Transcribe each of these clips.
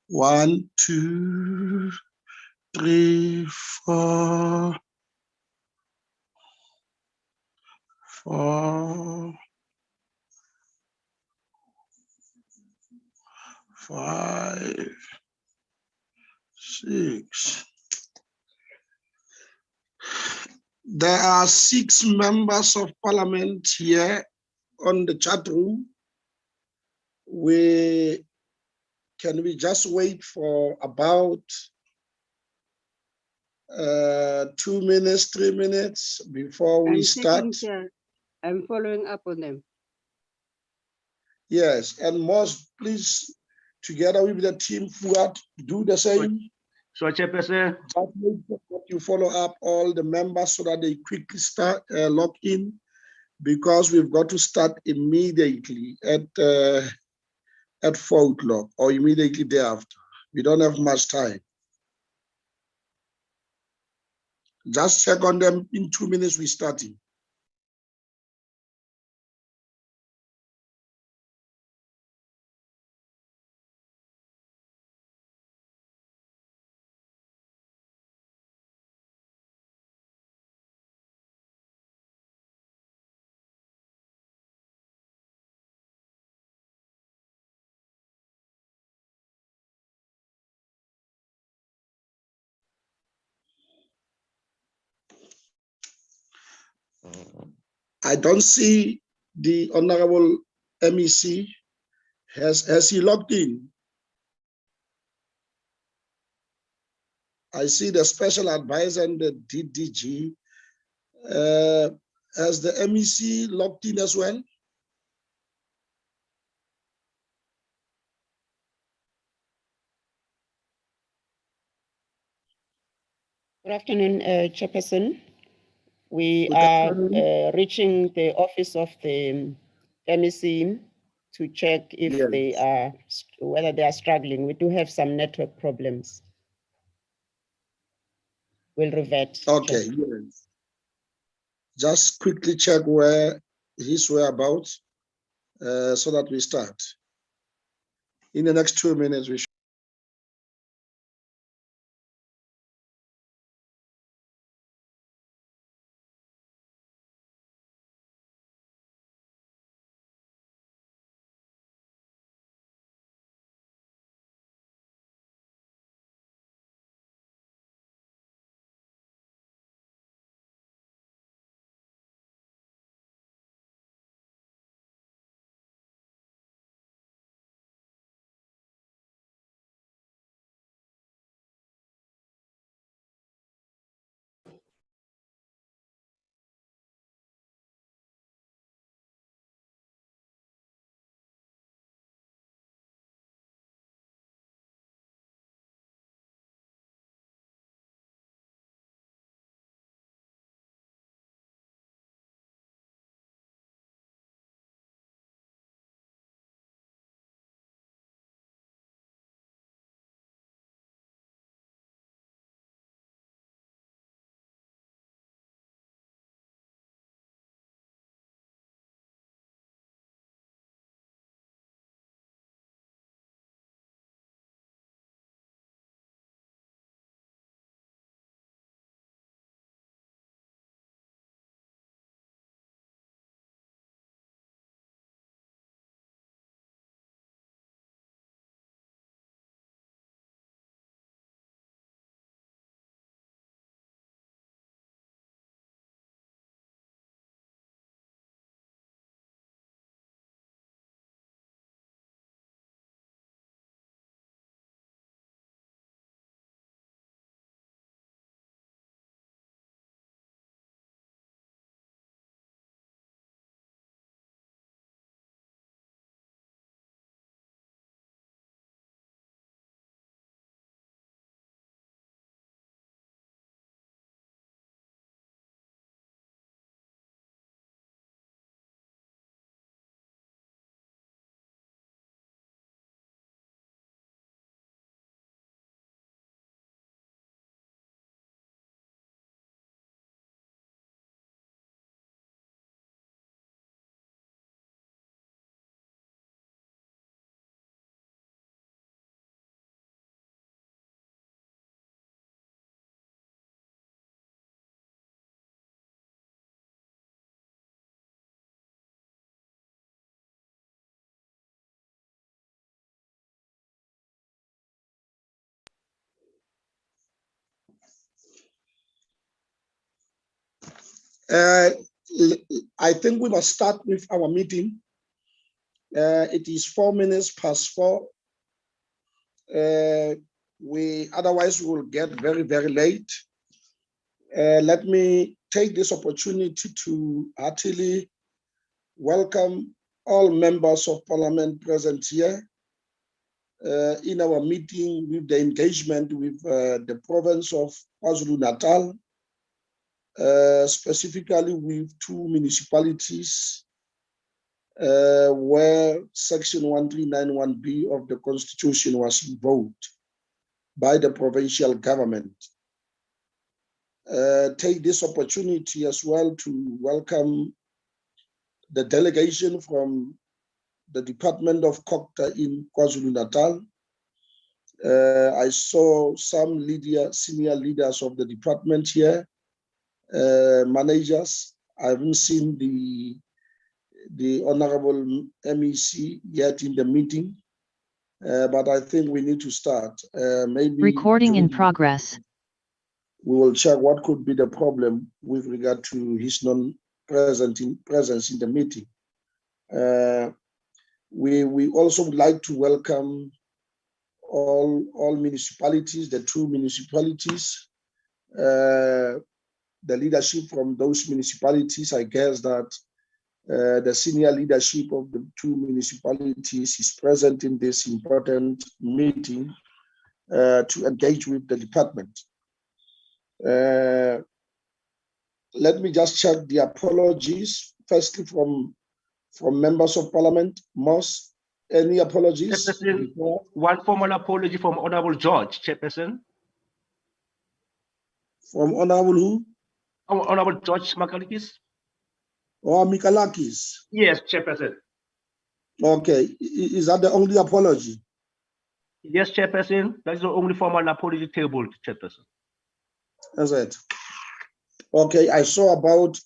1, 2, 3, 4, 5, 6. There are 6 members of parliament here on the chat room. Can we just wait for about 2 minutes, 3 minutes before we start? I'm following up on them. Yes, and most please, together with the team, Fuad, do the same. So, Chairperson, Just make sure that you follow up all the members so that they quickly start log in, because we've got to start immediately at 4 o'clock or immediately thereafter. We don't have much time. Just check on them. In 2 minutes, we're starting. I don't see the Honorable MEC. Has he logged in? I see the special advisor and the DDG. Has the MEC logged in as well? Good afternoon, Chairperson. We are reaching the office of the MEC to check if they are, whether they are struggling. We do have some network problems. We'll revert. Okay, yes. Just quickly check where his whereabouts so that we start. In the next 2 minutes, we should. I think we must start with our meeting. It is 4 minutes past 4. Otherwise we will get very, very late. Let me take this opportunity to heartily welcome all members of parliament present here in our meeting with the engagement with the province of KwaZulu-Natal, specifically with 2 municipalities where Section 1391B of the Constitution was invoked by the provincial government. Take this opportunity as well to welcome the delegation from the Department of Cooperative in KwaZulu-Natal. I saw some senior leaders of the department here, managers. I haven't seen the Honorable MEC yet in the meeting, but I think we need to start. Maybe recording in progress. We will check what could be the problem with regard to his presence in the meeting. We also would like to welcome all municipalities, the 2 municipalities, the leadership from those municipalities. I guess that the senior leadership of the 2 municipalities is present in this important meeting to engage with the department. Let me just check the apologies, firstly from members of parliament. Moss, any apologies? One formal apology from Honorable George, Chairperson. From Honorable who? Honorable George Mkhanyakude. Or Mikalakis? Yes, Chairperson. Okay, is that the only apology? Yes, Chairperson. That's the only formal apology tabled, Chairperson. That's it. Okay, I saw about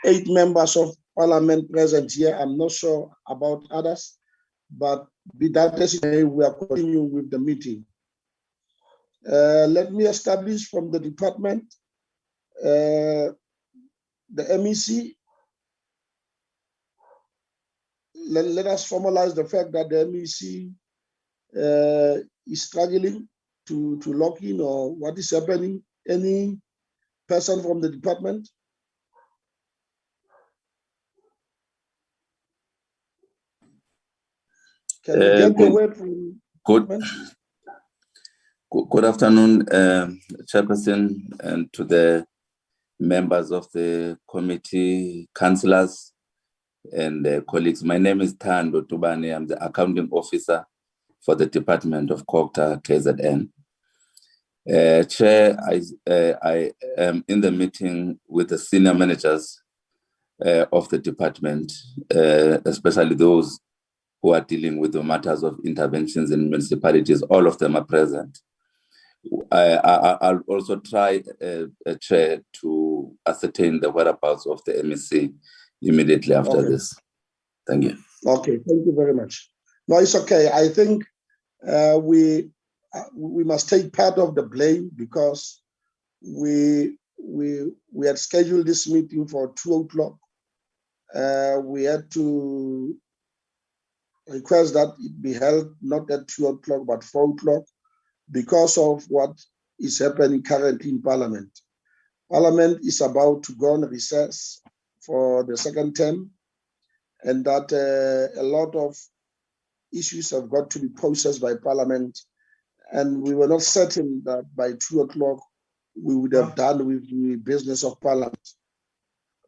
8 members of parliament present here. I'm not sure about others, but with that, we are continuing with the meeting. Let me establish from the department, the MEC. Let us formalize the fact that the MEC is struggling to log in, or what is happening. Any person from the department? Can we get the word from Good afternoon, Chairperson, and to the members of the committee, councillors, and colleagues. My name is Thando Tubani. I'm the accounting officer for the Department of Cooperative KZN. Chair, I am in the meeting with the senior managers of the department, especially those who are dealing with the matters of interventions in municipalities. All of them are present. I'll also try, Chair, to ascertain the whereabouts of the MEC immediately after this. Thank you. Okay, thank you very much. No, it's okay. I think we must take part of the blame, because we had scheduled this meeting for 2 o'clock. We had to request that it be held not at 2 o'clock but 4 o'clock because of what is happening currently in Parliament. Parliament is about to go on recess for the 2nd term, and that a lot of issues have got to be processed by Parliament, and we were not certain that by 2 o'clock we would have done with the business of Parliament.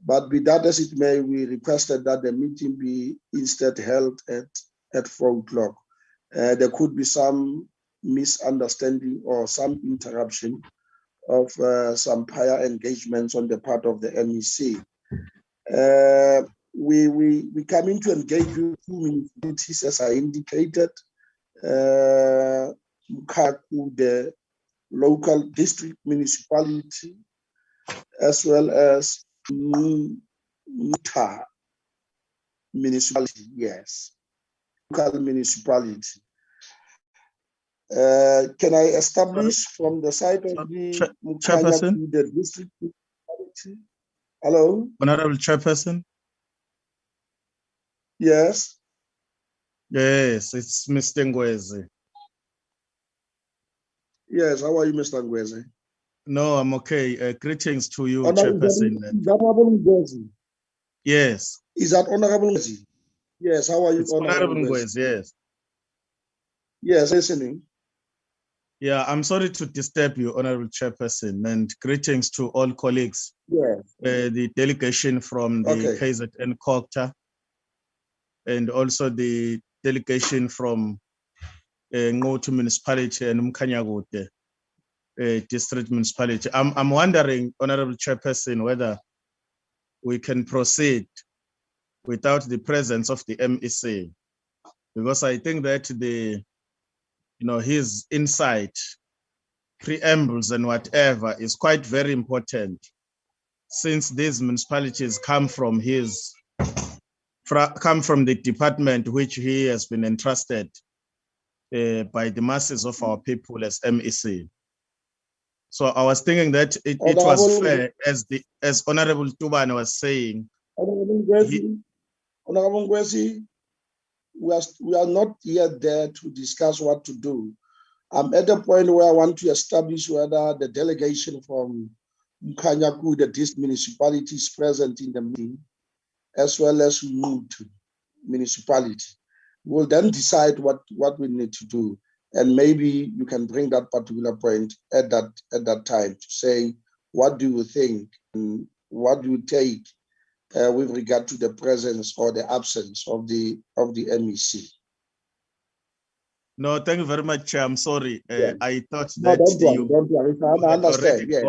But be that as it may, we requested that the meeting be instead held at 4 o'clock. There could be some misunderstanding or some interruption of some prior engagements on the part of the MEC. We come in to engage with 2 municipalities, as I indicated. Mkhanyakude, the local district municipality, as well as Nquthu municipality, yes, local municipality. Can I establish from the side of the Mkhanyakude district municipality? Hello? Honorable Chairperson? Yes. Yes, it's Mr. Ngwezi. Yes, how are you, Mr. Ngwezi? No, I'm okay. Greetings to you, Honorable Chairperson. Is that Honorable Ngwezi? Yes. Is that Honorable Ngwezi? Yes, how are you, It's Honorable Ngwezi, yes. Yes, listening. Yeah, I'm sorry to disturb you, Honorable Chairperson, and greetings to all colleagues. Yes. The delegation from the Okay. KZN Cooperative, and also the delegation from Nquthu municipality and Mkhanyakude district municipality. I'm wondering, Honorable Chairperson, whether we can proceed without the presence of the MEC, because I think that his insight, preambles and whatever is quite very important, since these municipalities come from the department which he has been entrusted by the masses of our people as MEC. So I was thinking that it was fair, as Honorable Tuban was saying. Honorable Ngwezi, we are not yet there to discuss what to do. I'm at a point where I want to establish whether the delegation from Mkhanyakude, this municipality, is present in the meeting, as well as Nquthu municipality. We'll then decide what we need to do. And maybe you can bring that particular point at that time to say, what do you think? And what do you take with regard to the presence or the absence of the MEC? No, thank you very much. I'm sorry. Yeah. I thought No, that don't worry. I understand. Yes.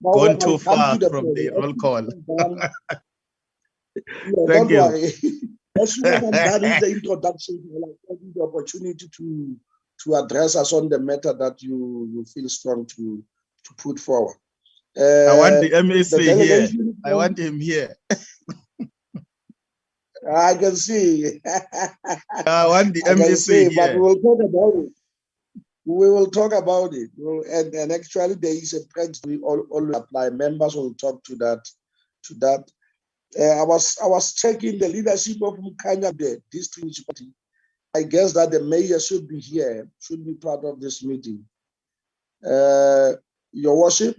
Gone too far from the roll call. Don't worry. As soon as I'm done with the introduction, I'll give you the opportunity to address us on the matter that you feel strong to put forward. I want the MEC here. I want him here. I can see. I want the MEC here. But we will talk about it. We will talk about it. And actually, there is a practice we always apply. Members will talk to that. I was checking the leadership of Mkhanyakude district municipality. I guess that the mayor should be here, should be part of this meeting. Your worship,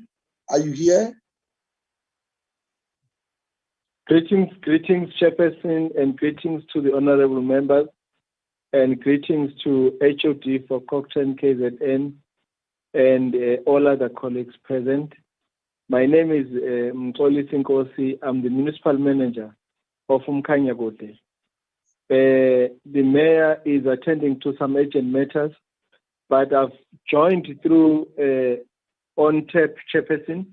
are you here? Greetings, Chairperson, and greetings to the honorable members, and greetings to HOD for Cochrane KZN and all other colleagues present. My name is Nquthu. I'm the municipal manager of Mkhanyakude. The mayor is attending to some urgent matters, but I've joined through on-tap, Chairperson,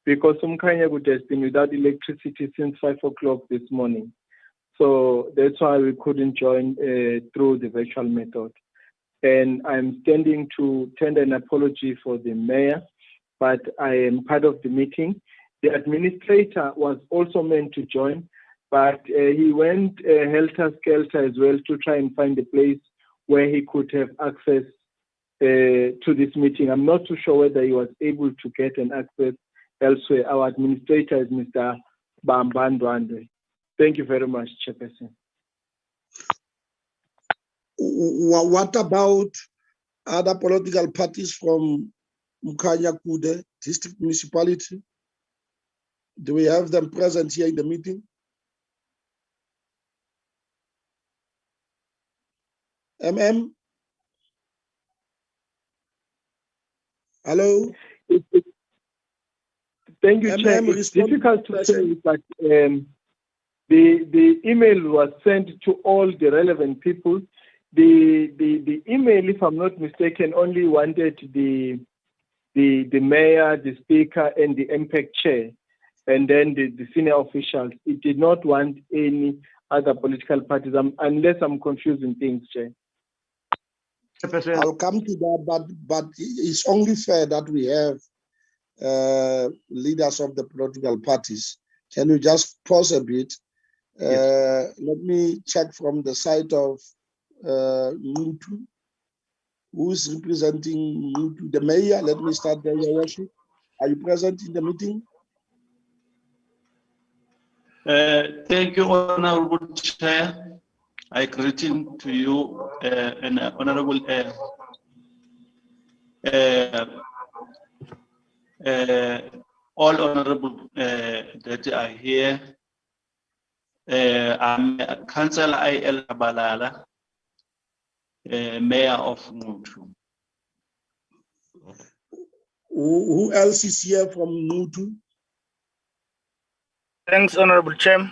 because Mkhanyakude has been without electricity since 5 o'clock this morning. So that's why we couldn't join through the virtual method. And I'm standing to tender an apology for the mayor, but I am part of the meeting. The administrator was also meant to join, but he went helter-skelter as well to try and find a place where he could have access to this meeting. I'm not too sure whether he was able to get an access elsewhere. Our administrator is Mr. Bambandwande. Thank you very much, Chairperson. What about other political parties from Mkhanyakude district municipality? Do we have them present here in the meeting? MM? Hello? Thank you, Chair. It's difficult to say, but the email was sent to all the relevant people. The email, if I'm not mistaken, only wanted the mayor, the speaker, and the MPEC chair, and then the senior officials. It did not want any other political parties, unless I'm confusing things, Chair. I'll come to that, but it's only fair that we have leaders of the political parties. Can you just pause a bit? Yes. Let me check from the side of Nquthu. Who's representing Nquthu? The mayor. Let me start there, Your Worship. Are you present in the meeting? Thank you, Honorable Chair. I greeting to you and Honorable all honorable that are here. I'm Councillor I.L. Abalala, Mayor of Nquthu. Who else is here from Nquthu? Thanks, Honorable Chair,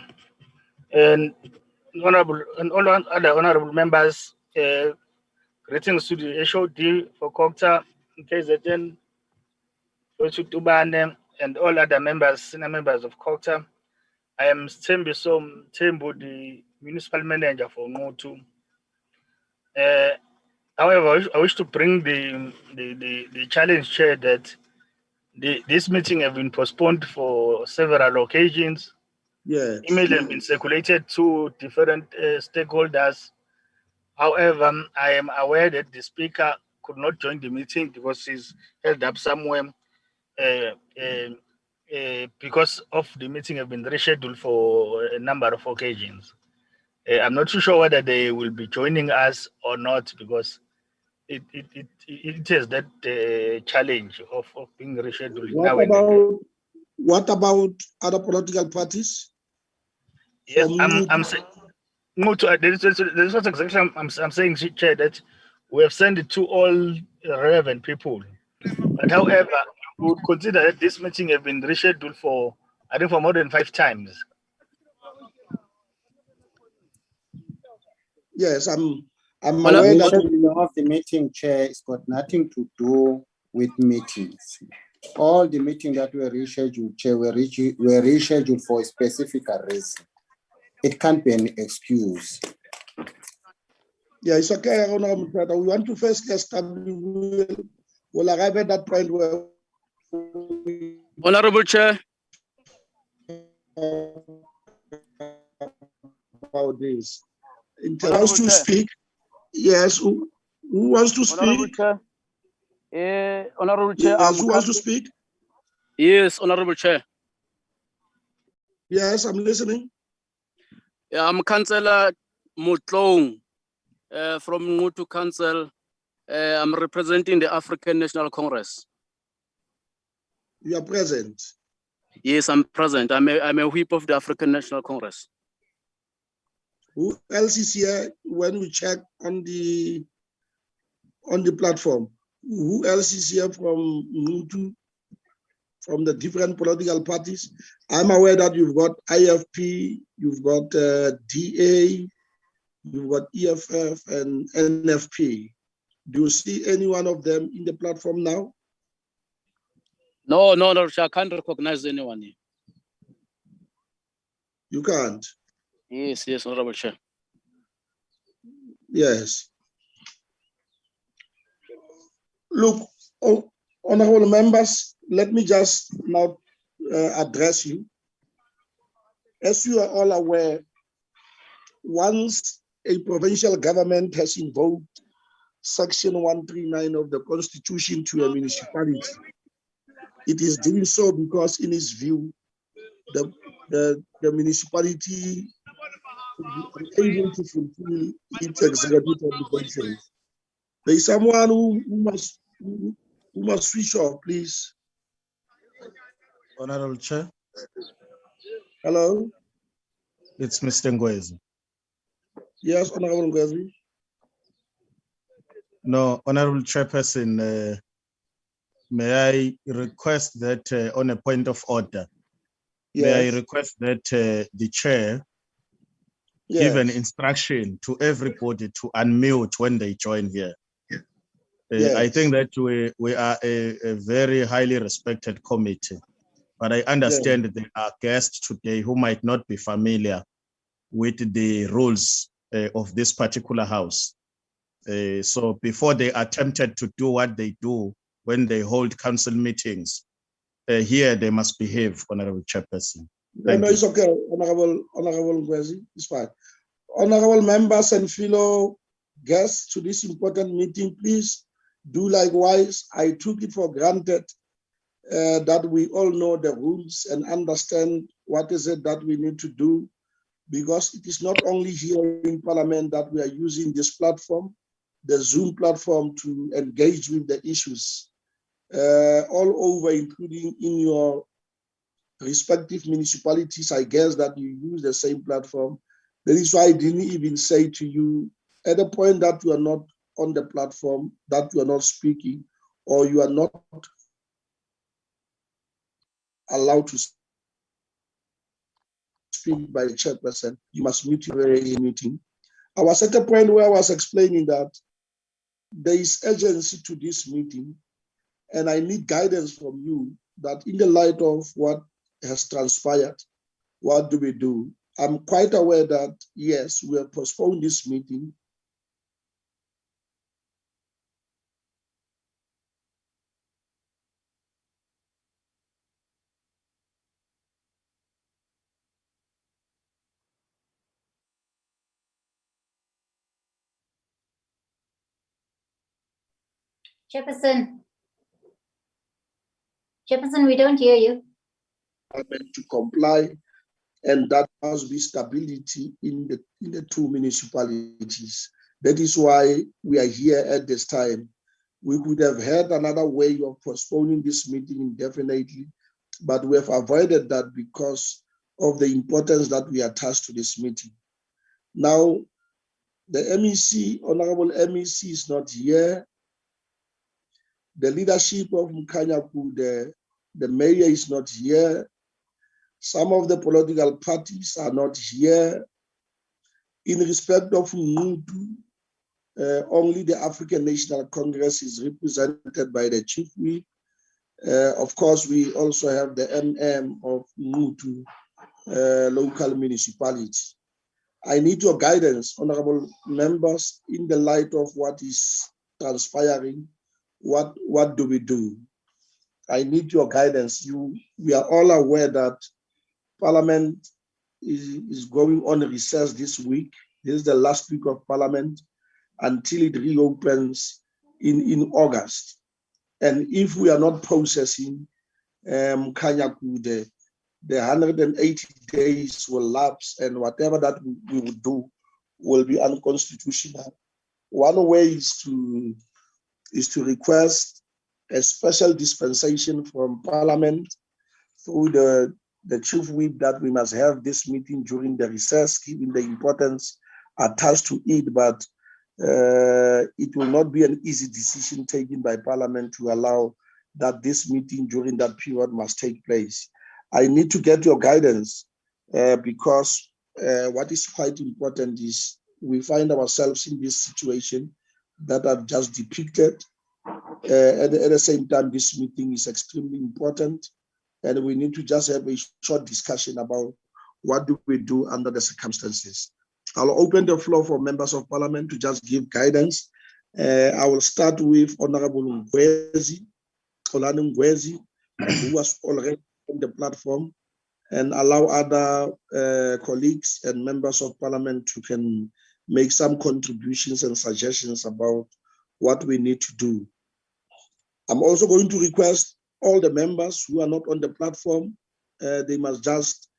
and all other honorable members. Greetings to the HOD for Kokta, KZN, Tubane, and all other members, senior members of Kokta. I am Tembo, the municipal manager for Nquthu. However, I wish to bring the challenge, Chair, that this meeting has been postponed for several occasions. Yes. Email has been circulated to different stakeholders. However, I am aware that the speaker could not join the meeting because he's held up somewhere because of the meeting have been rescheduled for a number of occasions. I'm not too sure whether they will be joining us or not because it is that challenge of being rescheduled now and again. What about other political parties? Yes, I'm saying. There's not exactly. I'm saying, Chair, that we have sent it to all relevant people. But however, we would consider that this meeting has been rescheduled for, I think, for more than 5 times. Yes, I'm aware that of the meeting, Chair, it's got nothing to do with meetings. All the meetings that were rescheduled, Chair, were rescheduled for a specific reason. It can't be an excuse. Yeah, it's okay, Honorable Prater. We want to first establish, we'll arrive at that point where. Honorable Chair. About this. Wants to speak? Yes. Who wants to speak? Honorable Chair. Honorable Chair. Yes, who wants to speak? Yes, Honorable Chair. Yes, I'm listening. Yeah, I'm Councillor Mutlong from Nquthu Council. I'm representing the African National Congress. You are present? Yes, I'm present. I'm a whip of the African National Congress. Who else is here when we check on the platform? Who else is here from Nquthu, from the different political parties? I'm aware that you've got IFP, you've got DA, you've got EFF and NFP. Do you see any one of them in the platform now? No, I can't recognize anyone here. You can't? Yes, Honorable Chair. Yes. Look, honorable members, let me just now address you. As you are all aware, once a provincial government has invoked Section 139 of the Constitution to a municipality, it is doing so because, in its view, the municipality is able to fulfill its executive obligations. There is someone who must switch off, please. Honorable Chair. Hello. It's Mr. Ngwezi. Yes, Honorable Ngwezi. No, Honorable Chairperson, may I request that on a point of order, may I request that the chair give an instruction to everybody to unmute when they join here. I think that we are a very highly respected committee, but I understand that there are guests today who might not be familiar with the rules of this particular house. So before they are tempted to do what they do when they hold council meetings, here they must behave, Honorable Chairperson. No, it's okay, Honorable Ngwezi, it's fine. Honorable members and fellow guests to this important meeting, please do likewise. I took it for granted that we all know the rules and understand what is it that we need to do, because it is not only here in Parliament that we are using this platform, the Zoom platform, to engage with the issues all over, including in your respective municipalities. I guess that you use the same platform. That is why I didn't even say to you at the point that you are not on the platform, that you are not speaking, or you are not allowed to speak by the chairperson, you must mute your meeting. Our second point, where I was explaining that there is urgency to this meeting, and I need guidance from you that in the light of what has transpired, what do we do? I'm quite aware that, yes, we have postponed this meeting. Chairperson, we don't hear you. To comply, and that must be stability in the two municipalities. That is why we are here at this time. We could have had another way of postponing this meeting indefinitely, but we have avoided that because of the importance that we attach to this meeting. Now, the MEC, Honorable MEC, is not here. The leadership of Mkhanyakude, the mayor, is not here. Some of the political parties are not here. In respect of Nquthu, only the African National Congress is represented by the chief whip. Of course, we also have the MM of Nquthu local municipality. I need your guidance, honorable members, in the light of what is transpiring. What do we do? I need your guidance. We are all aware that Parliament is going on recess this week. This is the last week of Parliament until it reopens in August. And if we are not processing Mkhanyakude, the 180 days will lapse, and whatever that we will do will be unconstitutional. One way is to request a special dispensation from Parliament through the chief whip that we must have this meeting during the recess, given the importance attached to it, but it will not be an easy decision taken by Parliament to allow that this meeting during that period must take place. I need to get your guidance because what is quite important is we find ourselves in this situation that I've just depicted. At the same time, this meeting is extremely important, and we need to just have a short discussion about what do we do under the circumstances. I'll open the floor for members of Parliament to just give guidance. I will start with Honorable Ngwezi, who was already on the platform, and allow other colleagues and members of Parliament to can make some contributions and suggestions about what we need to do. I'm also going to request all the members who are not on the platform, they must just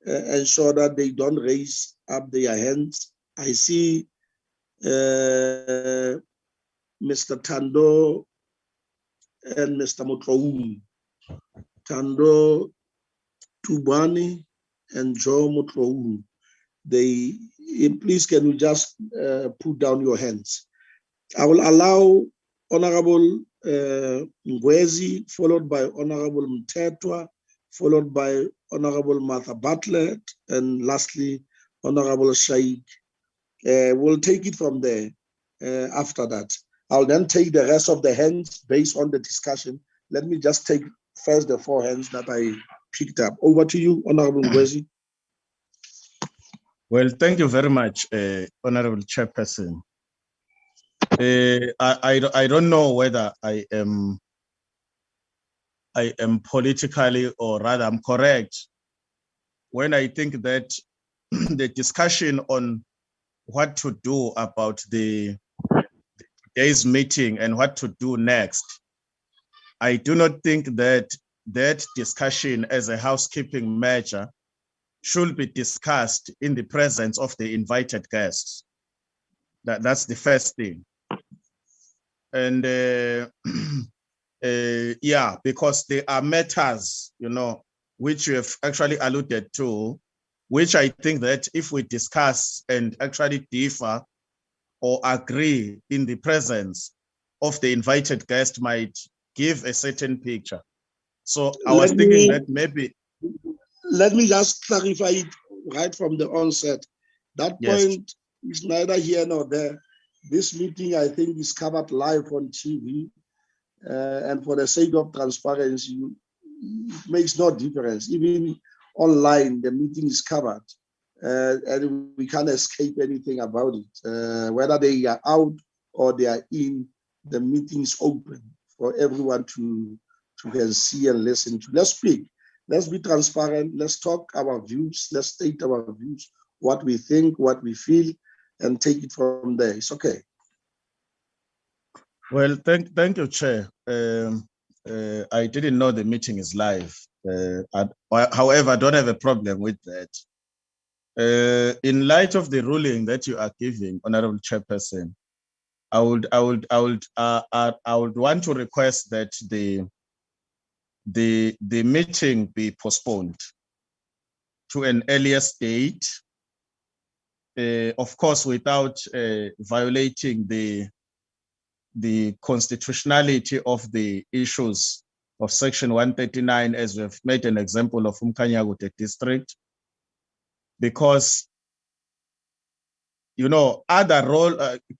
ensure that they don't raise up their hands. I see Mr. Tando and Mr. Mutloum. Tando Tubani and Joe Mutloum. Please can you just put down your hands. I will allow Honorable Ngwezi, followed by Honorable Mtetwa, followed by Honorable Martha Bartlett, and lastly, Honorable Shaikh. We'll take it from there after that. I'll then take the rest of the hands based on the discussion. Let me just take first the 4 hands that I picked up. Over to you, Honorable Ngwezi. Well, thank you very much, Honorable Chairperson. I don't know whether I am politically, or rather I'm correct when I think that the discussion on what to do about today's meeting and what to do next, I do not think that that discussion as a housekeeping measure should be discussed in the presence of the invited guests. That's the first thing. And yeah, because there are matters, you know, which you have actually alluded to, which I think that if we discuss and actually differ or agree in the presence of the invited guest might give a certain picture. So I was thinking that maybe. Let me just clarify it right from the onset. That point is neither here nor there. This meeting, I think, is covered live on TV. And for the sake of transparency, it makes no difference. Even online, the meeting is covered. And we can't escape anything about it. Whether they are out or they are in, the meeting is open for everyone to can see and listen to. Let's speak. Let's be transparent. Let's talk our views. Let's state our views, what we think, what we feel, and take it from there. It's okay. Well, thank you, Chair. I didn't know the meeting is live. However, I don't have a problem with that. In light of the ruling that you are giving, Honorable Chairperson, I would want to request that the meeting be postponed to an earlier date, of course, without violating the constitutionality of the issues of Section 139, as we've made an example of Mkhanyakude district, because, you know, other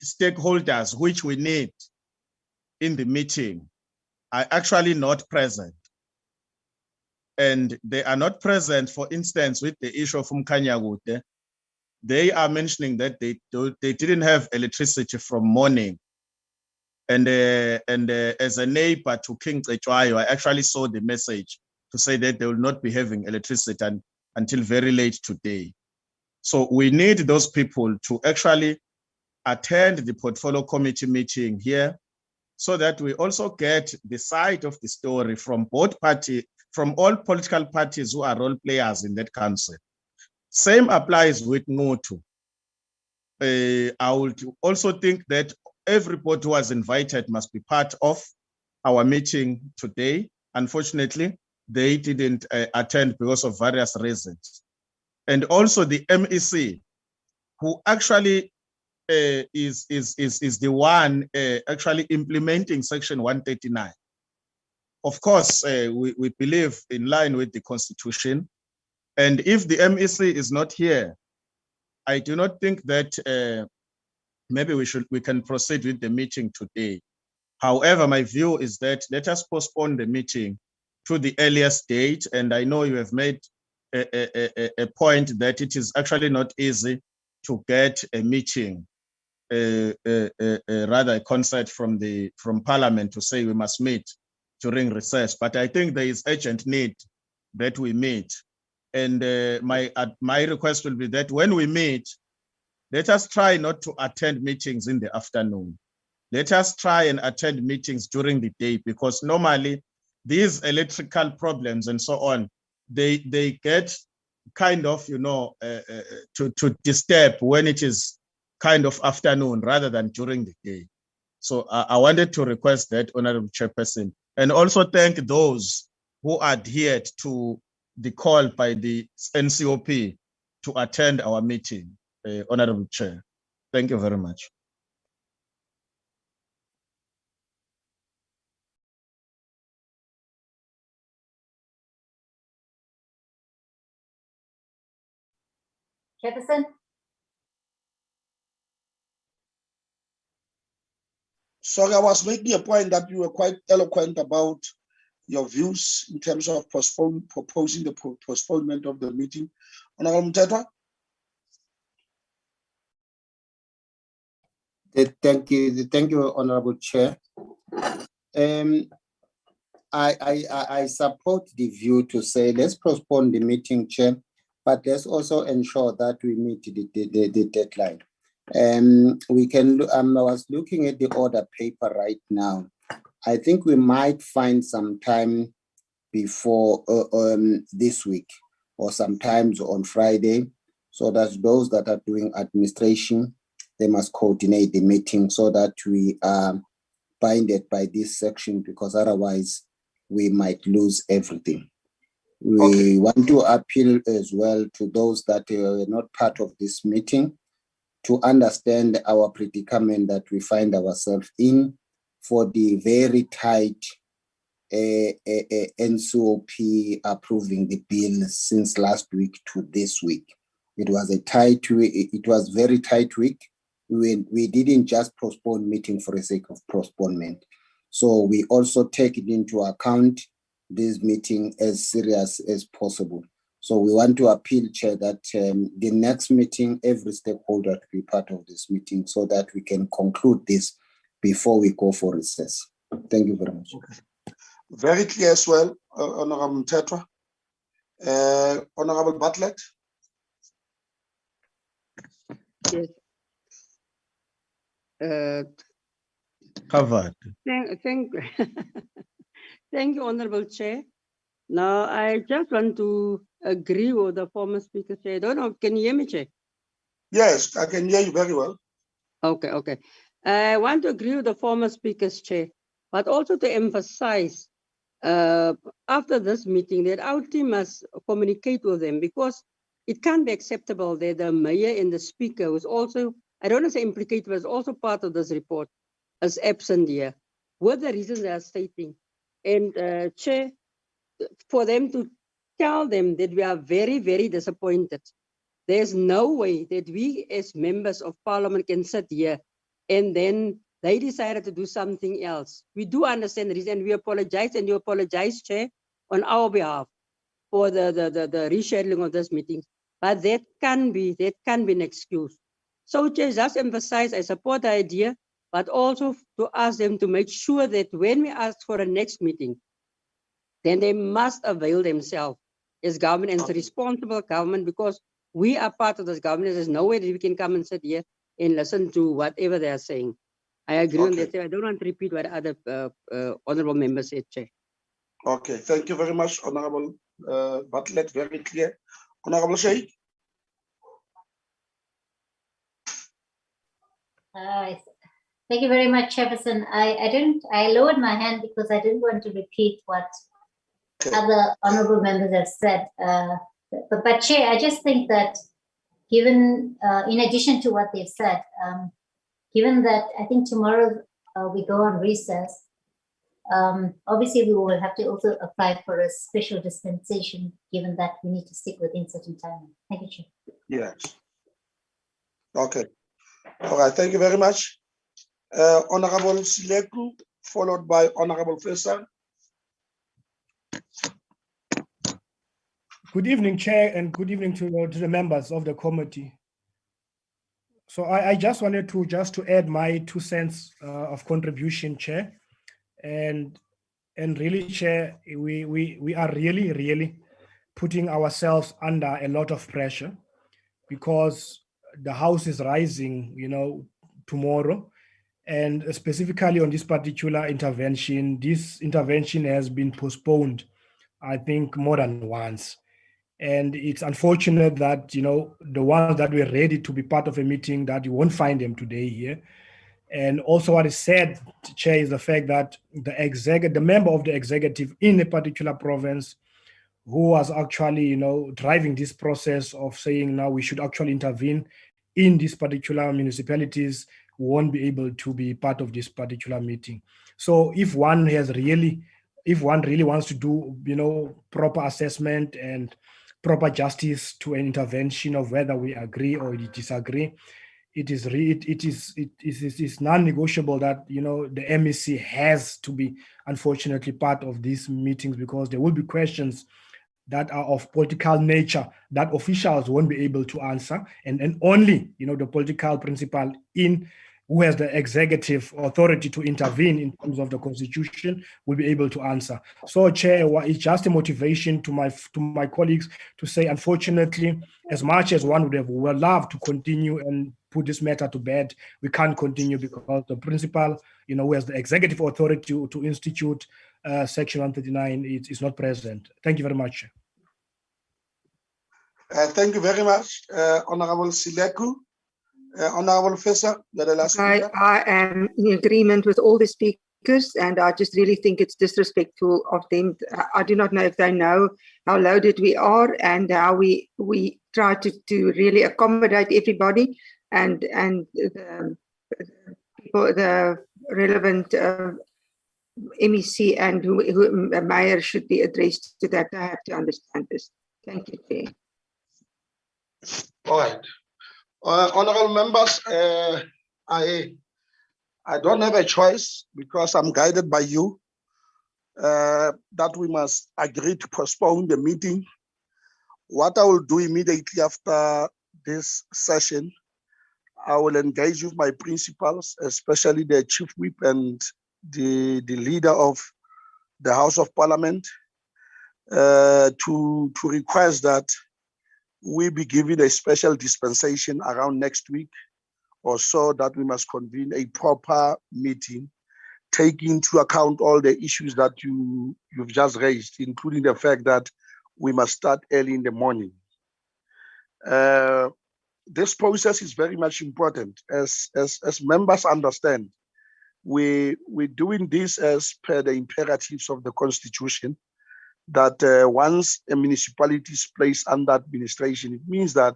stakeholders which we need in the meeting are actually not present. And they are not present, for instance, with the issue of Mkhanyakude. They are mentioning that they didn't have electricity from morning. And as a neighbor to King Nquthu, I actually saw the message to say that they will not be having electricity until very late today. So we need those people to actually attend the portfolio committee meeting here, so that we also get the side of the story from both parties, from all political parties who are role players in that council. Same applies with Nquthu. I would also think that everybody who was invited must be part of our meeting today. Unfortunately, they didn't attend because of various reasons. And also the MEC, who actually is the one actually implementing Section 139. Of course, we believe in line with the Constitution. And if the MEC is not here, I do not think that maybe we can proceed with the meeting today. However, my view is that let us postpone the meeting to the earliest date. And I know you have made a point that it is actually not easy to get a meeting, rather a concert from Parliament to say we must meet during recess. But I think there is urgent need that we meet. And my request will be that when we meet, let us try not to attend meetings in the afternoon. Let us try and attend meetings during the day, because normally these electrical problems and so on, they get kind of, you know, to disturb when it is kind of afternoon rather than during the day. So I wanted to request that, Honorable Chairperson, and also thank those who adhered to the call by the NCOP to attend our meeting, Honorable Chair. Thank you very much. Chairperson? Sorry, I was making a point that you were quite eloquent about your views in terms of proposing the postponement of the meeting. Honorable Mtetwa? Thank you, Honorable Chair. I support the view to say let's postpone the meeting, Chair, but let's also ensure that we meet the deadline. We can. I was looking at the order paper right now. I think we might find some time before this week or sometimes on Friday, so that those that are doing administration, they must coordinate the meeting so that we are binded by this section, because otherwise we might lose everything. We want to appeal as well to those that were not part of this meeting to understand our predicament that we find ourselves in for the very tight NCOP approving the bill since last week to this week. It was a tight week. It was very tight week. We didn't just postpone meeting for the sake of postponement. So we also take it into account this meeting as serious as possible. So we want to appeal, Chair, that the next meeting, every stakeholder to be part of this meeting so that we can conclude this before we go for recess. Thank you very much. Okay. Very clear as well, Honorable Tetra. Honorable Bartlett. Yes. Covered. Thank you, Honorable Chair. Now, I just want to agree with the former speaker, Chair. I don't know, can you hear me, Chair? Yes, I can hear you very well. Okay. I want to agree with the former speaker's, Chair, but also to emphasize after this meeting that our team must communicate with them, because it can't be acceptable that the mayor and the speaker was also, I don't want to say implicated, but also part of this report, is absent here, with the reasons they are stating. And Chair, for them to tell them that we are very, very disappointed. There's no way that we as members of parliament can sit here and then they decided to do something else. We do understand the reason, and we apologize, and you apologize, Chair, on our behalf for the rescheduling of this meeting. But that can be an excuse. So, Chair, just emphasize, I support the idea, but also to ask them to make sure that when we ask for a next meeting, then they must avail themselves as government and responsible government, because we are part of this government. There's no way that we can come and sit here and listen to whatever they are saying. I agree on that. I don't want to repeat what other honorable members said, Chair. Okay, thank you very much, Honorable Bartlett, very clear. Honorable Sheikh. Thank you very much, Chairperson. I lowered my hand because I didn't want to repeat what other honorable members have said. But Chair, I just think that given, in addition to what they've said, given that I think tomorrow we go on recess, obviously we will have to also apply for a special dispensation, given that we need to stick within certain time. Thank you, Chair. Yes. Okay. All right, thank you very much. Honorable Sileku, followed by Honorable Faisal. Good evening, Chair, and good evening to the members of the committee. So I just wanted to add my 2 cents of contribution, Chair, and really, Chair, we are really putting ourselves under a lot of pressure, because the House is rising, tomorrow, and specifically on this particular intervention. This intervention has been postponed, I think, more than once. And it's unfortunate that, the ones that were ready to be part of a meeting, that you won't find them today here. And also what is said, Chair, is the fact that the member of the executive in a particular province who was actually, driving this process of saying now we should actually intervene in these particular municipalities won't be able to be part of this particular meeting. So if one really wants to do, proper assessment and proper justice to an intervention of whether we agree or disagree, it is non-negotiable that the MEC has to be, unfortunately, part of these meetings, because there will be questions that are of political nature that officials won't be able to answer, and only the political principal who has the executive authority to intervene in terms of the constitution will be able to answer. So, Chair, it's just a motivation to my colleagues to say, unfortunately, as much as one would love to continue and put this matter to bed, we can't continue, because the principal, who has the executive authority to institute Section 139 is not present. Thank you very much. Thank you very much, Honorable Sileku. Honorable Fessa, you're the last speaker. I am in agreement with all the speakers, and I just really think it's disrespectful of them. I do not know if they know how loaded we are and how we try to really accommodate everybody, and the people, the relevant MEC and who mayor should be addressed to that. I have to understand this. Thank you, Chair. All right. Honorable members, I don't have a choice because I'm guided by you that we must agree to postpone the meeting. What I will do immediately after this session, I will engage with my principals, especially the chief whip and the leader of the House of Parliament, to request that we be given a special dispensation around next week or so, that we must convene a proper meeting, take into account all the issues that you've just raised, including the fact that we must start early in the morning. This process is very much important. As members understand, we're doing this as per the imperatives of the Constitution, that once a municipality is placed under administration, it means that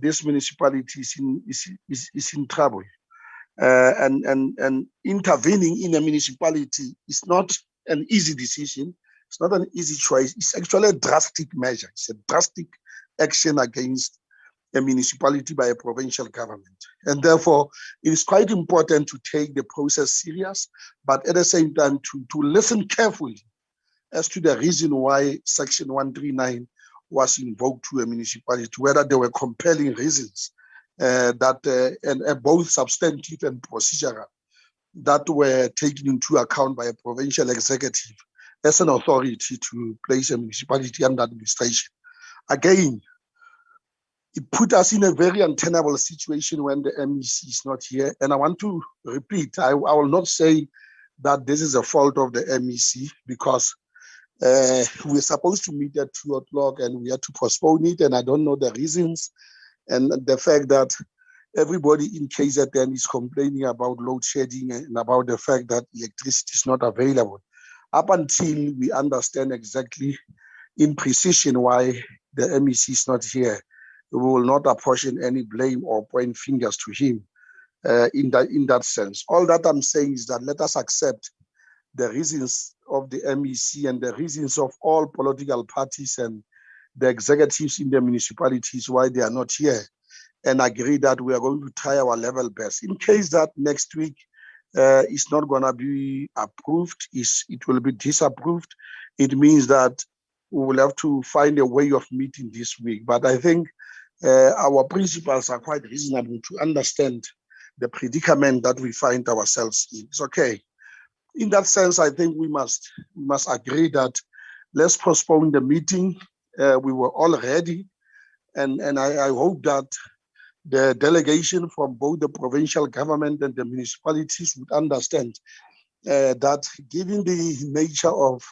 this municipality is in trouble. And intervening in a municipality is not an easy decision. It's not an easy choice. It's actually a drastic measure. It's a drastic action against a municipality by a provincial government. And therefore, it is quite important to take the process serious, but at the same time to listen carefully as to the reason why Section 139 was invoked to a municipality, whether there were compelling reasons that both substantive and procedural that were taken into account by a provincial executive as an authority to place a municipality under administration. Again, it put us in a very untenable situation when the MEC is not here. And I want to repeat, I will not say that this is a fault of the MEC, because we're supposed to meet at 2 o'clock and we had to postpone it, and I don't know the reasons. And the fact that everybody in KZN is complaining about load shedding and about the fact that electricity is not available. Up until we understand exactly in precision why the MEC is not here, we will not apportion any blame or point fingers to him in that sense. All that I'm saying is that let us accept the reasons of the MEC and the reasons of all political parties and the executives in the municipalities why they are not here, and agree that we are going to try our level best. In case that next week is not going to be approved, it will be disapproved, it means that we will have to find a way of meeting this week. But I think our principals are quite reasonable to understand the predicament that we find ourselves in. It's okay. In that sense, I think we must agree that let's postpone the meeting. We were all ready, and I hope that the delegation from both the provincial government and the municipalities would understand that given the nature of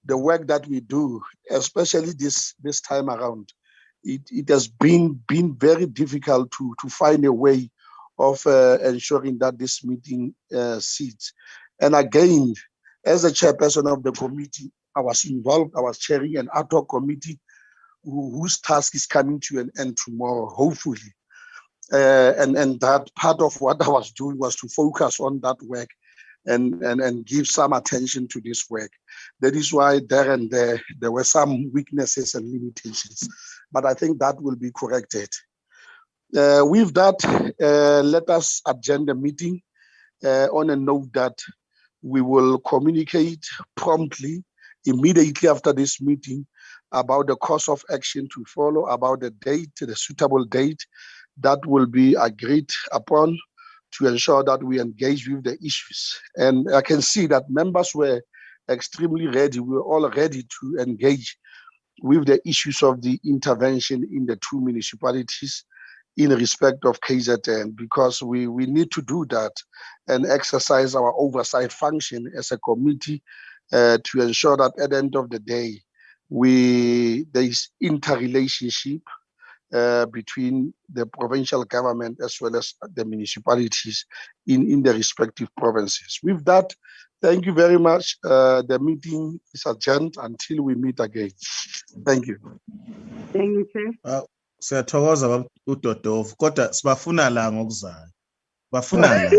the work that we do, especially this time around, it has been very difficult to find a way of ensuring that this meeting sits. And again, as a chairperson of the committee, I was involved. I was chairing an ad hoc committee whose task is coming to an end tomorrow, hopefully. And that part of what I was doing was to focus on that work and give some attention to this work. That is why there and there were some weaknesses and limitations, but I think that will be corrected. With that, let us adjourn the meeting on a note that we will communicate promptly, immediately after this meeting, about the course of action to follow, about the date, the suitable date that will be agreed upon to ensure that we engage with the issues. And I can see that members were extremely ready. We were all ready to engage with the issues of the intervention in the two municipalities in respect of KZN, because we need to do that and exercise our oversight function as a committee to ensure that at the end of the day, there is interrelationship between the provincial government as well as the municipalities in the respective provinces. With that, thank you very much. The meeting is adjourned until we meet again. Thank you. Thank you, Chair. Siyathokoza uDodov kodwa sibafuna la ngokuzayo. Bafuna la.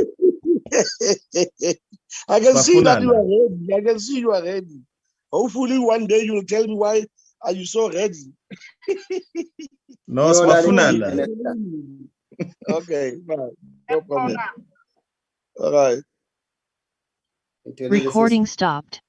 I can see that you Bafuna are ready. I can see you are ready. Hopefully one day you will tell me why are you so ready. No, sibafuna la. Okay, fine. No problem. All right. Recording stopped.